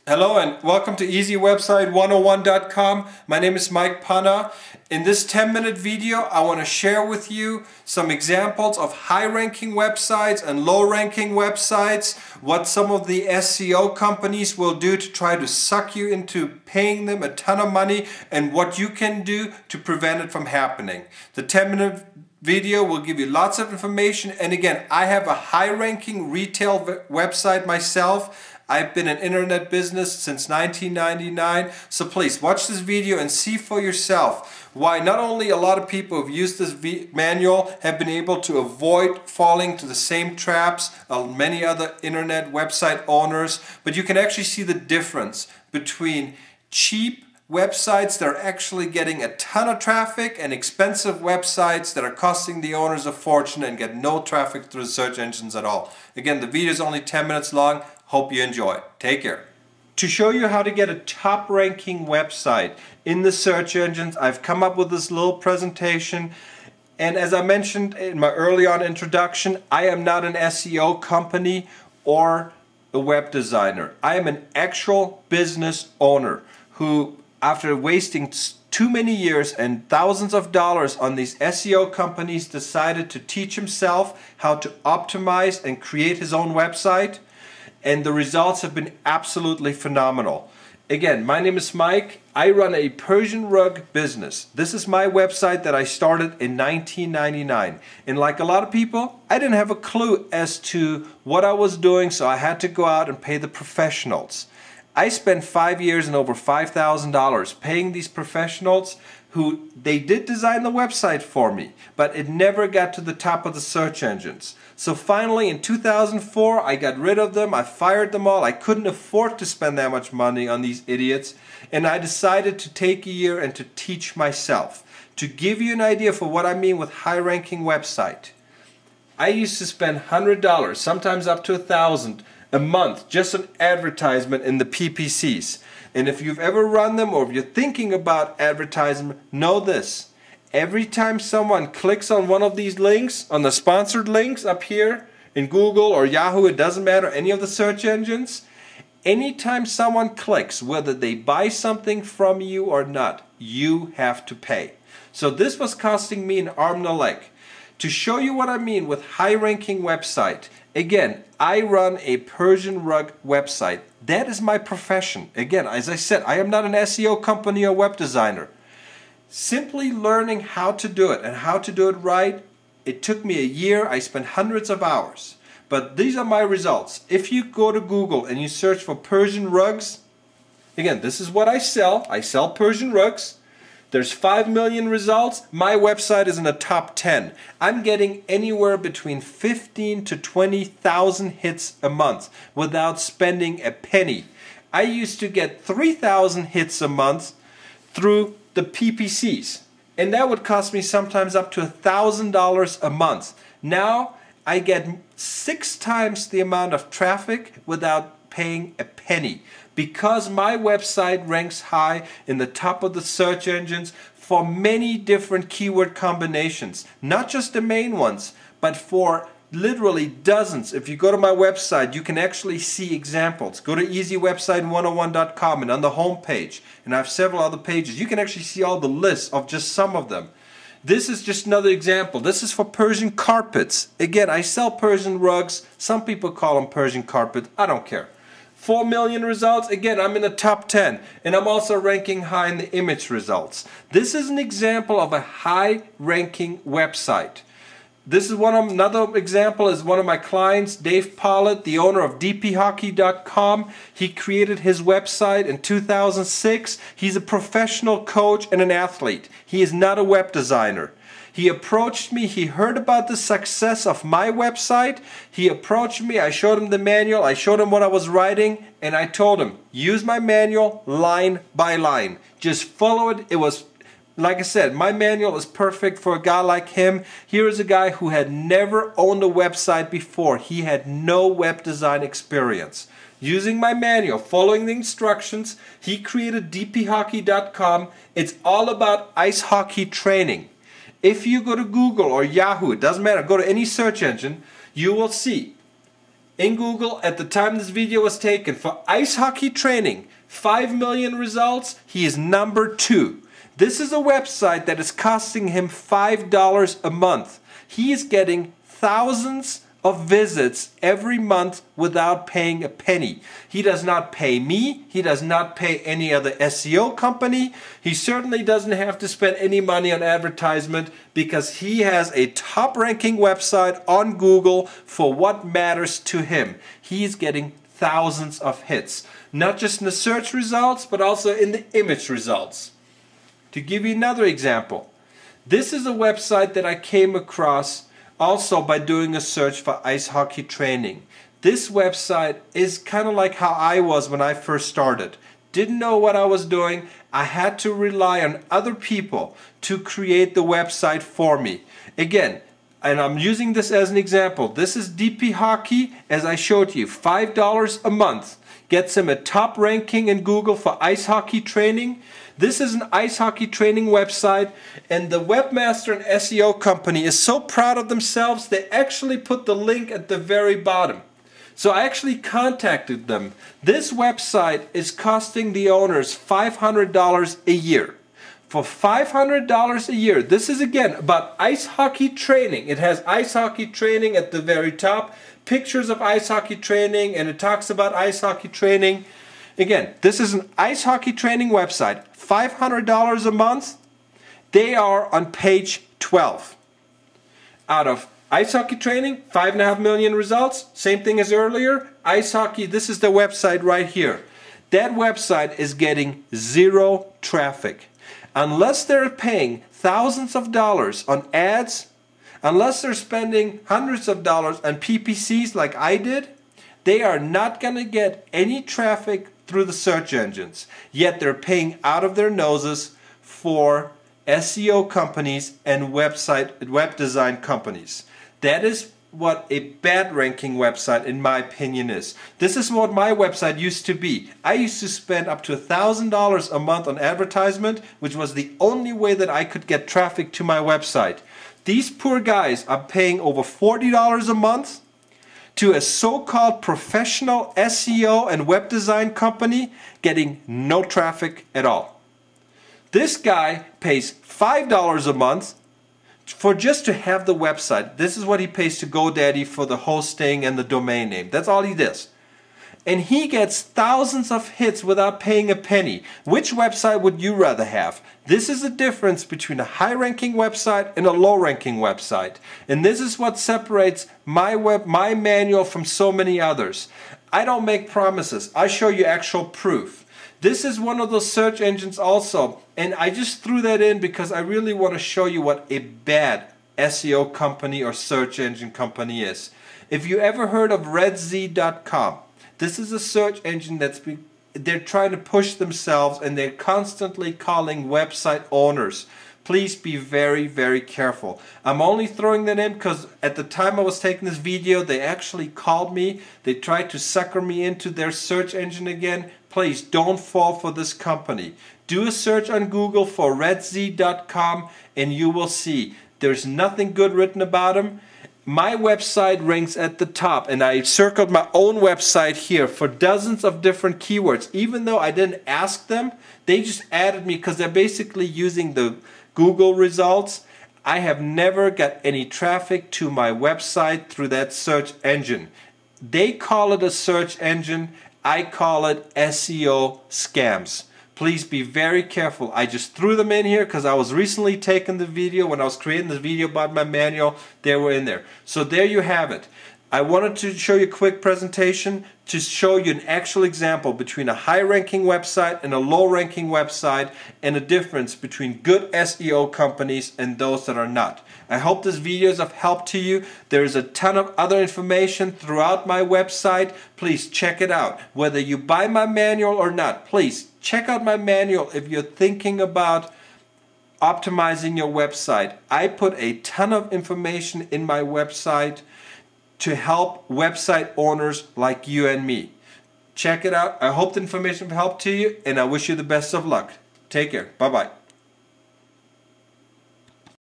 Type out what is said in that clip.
Hello and welcome to EasyWebsite101.com. My name is Mike Panna. In this 10-minute video, I want to share with you some examples of high-ranking websites and low-ranking websites, what some of the SEO companies will do to try to suck you into paying them a ton of money, and what you can do to prevent it from happening. The 10-minute video will give you lots of information, and again, I have a high-ranking retail website myself. I've been in internet business since 1999, so please watch this video and see for yourself why not only a lot of people who've used this manual have been able to avoid falling to the same traps of many other internet website owners, but you can actually see the difference between cheap websites that are actually getting a ton of traffic and expensive websites that are costing the owners a fortune and get no traffic through the search engines at all. Again, the video is only 10 minutes long. Hope you enjoy. Take care. To show you how to get a top ranking website in the search engines, I've come up with this little presentation. And as I mentioned in my early on introduction, I am not an SEO company or a web designer. I am an actual business owner who, after wasting too many years and thousands of dollars on these SEO companies, decided to teach himself how to optimize and create his own website. And the results have been absolutely phenomenal. Again, my name is Mike. I run a Persian rug business. This is my website that I started in 1999. And like a lot of people, I didn't have a clue as to what I was doing, so I had to go out and pay the professionals. I spent 5 years and over $5,000 paying these professionals who they did design the website for me, but it never got to the top of the search engines. So finally in 2004 I got rid of them, I fired them all. I couldn't afford to spend that much money on these idiots, and I decided to take a year and to teach myself. To give you an idea for what I mean with high-ranking website, I used to spend $100, sometimes up to $1,000 a month just on advertisement in the PPCs. And if you've ever run them or if you're thinking about advertisement, know this. Every time someone clicks on one of these links, on the sponsored links up here in Google or Yahoo, it doesn't matter, any of the search engines, anytime someone clicks, whether they buy something from you or not, you have to pay. So this was costing me an arm and a leg. To show you what I mean with high-ranking website, again, I run a Persian rug website. That is my profession. Again, as I said, I am not an SEO company or web designer. Simply learning how to do it and how to do it right, it took me a year. I spent hundreds of hours. But these are my results. If you go to Google and you search for Persian rugs, again, this is what I sell. I sell Persian rugs. There's 5 million results. My website is in the top 10. I'm getting anywhere between 15 to 20,000 hits a month without spending a penny. I used to get 3,000 hits a month through the PPCs, and that would cost me sometimes up to $1,000 a month. Now I get 6 times the amount of traffic without paying a penny, because my website ranks high in the top of the search engines for many different keyword combinations, not just the main ones, but for literally dozens. If you go to my website, you can actually see examples. Go to EasyWebsite101.com, and on the home page, and I have several other pages, you can actually see all the lists of just some of them. This is just another example. This is for Persian carpets. Again, I sell Persian rugs. Some people call them Persian carpet. I don't care. 4 million results. Again, I'm in the top 10, and I'm also ranking high in the image results. This is an example of a high-ranking website. This is another example is one of my clients, Dave Pollitt, the owner of dphockey.com. He created his website in 2006. He's a professional coach and an athlete. He is not a web designer. He approached me, he heard about the success of my website. He approached me, I showed him the manual, I showed him what I was writing, and I told him, use my manual line by line. Just follow it. It was, like I said, my manual is perfect for a guy like him. Here is a guy who had never owned a website before. He had no web design experience. Using my manual, following the instructions, he created dphockey.com. It's all about ice hockey training. If you go to Google or Yahoo, it doesn't matter, go to any search engine, you will see in Google at the time this video was taken for ice hockey training, 5 million results, he is number 2. This is a website that is costing him $5 a month. He is getting thousands of visits every month without paying a penny. He does not pay me. He does not pay any other SEO company. He certainly doesn't have to spend any money on advertisement because he has a top-ranking website on Google for what matters to him. He's getting thousands of hits, not just in the search results, but also in the image results. To give you another example, this is a website that I came across also by doing a search for ice hockey training. This website is kind of like how I was when I first started. Didn't know what I was doing. I had to rely on other people to create the website for me. Again, and I'm using this as an example. This is DP Hockey, as I showed you, $5 a month. Gets him a top ranking in Google for ice hockey training. This is an ice hockey training website, and the webmaster and SEO company is so proud of themselves they actually put the link at the very bottom. So I actually contacted them. This website is costing the owners $500 a year. For $500 a year, this is again about ice hockey training. It has ice hockey training at the very top, pictures of ice hockey training, and it talks about ice hockey training. Again, this is an ice hockey training website, $500 a month. They are on page 12. Out of ice hockey training, 5.5 million results, same thing as earlier. Ice hockey, this is the website right here. That website is getting 0 traffic. Unless they're paying thousands of dollars on ads, unless they're spending hundreds of dollars on PPCs like I did, they are not going to get any traffic through the search engines. Yet they're paying out of their noses for SEO companies and web design companies. That is what a bad ranking website in my opinion is. This is what my website used to be. I used to spend up to $1,000 a month on advertisement, which was the only way that I could get traffic to my website. These poor guys are paying over $40 a month to a so-called professional SEO and web design company getting no traffic at all. This guy pays $5 a month for just to have the website. This is what he pays to GoDaddy for the hosting and the domain name. That's all he does. And he gets thousands of hits without paying a penny. Which website would you rather have? This is the difference between a high-ranking website and a low-ranking website. And this is what separates my manual from so many others. I don't make promises. I show you actual proof. This is one of those search engines also, and I just threw that in because I really want to show you what a bad SEO company or search engine company is. If you ever heard of RedZ.com, this is a search engine they're trying to push themselves, and they're constantly calling website owners. Please be very, very careful. I'm only throwing that in because at the time I was taking this video, they actually called me. They tried to sucker me into their search engine again. Please don't fall for this company. Do a search on Google for RedZ.com and you will see there's nothing good written about them. My website ranks at the top, and I circled my own website here for dozens of different keywords. Even though I didn't ask them, they just added me because they're basically using the Google results. I have never got any traffic to my website through that search engine. They call it a search engine. I call it SEO scams. Please be very careful. I just threw them in here because I was recently taking the video. When I was creating the video about my manual, they were in there. So there you have it. I wanted to show you a quick presentation to show you an actual example between a high-ranking website and a low-ranking website, and a difference between good SEO companies and those that are not. I hope this video is of help to you. There is a ton of other information throughout my website. Please check it out. Whether you buy my manual or not, please check out my manual if you're thinking about optimizing your website. I put a ton of information in my website to help website owners like you and me. Check it out. I hope the information helped to you, and I wish you the best of luck. Take care. Bye-bye.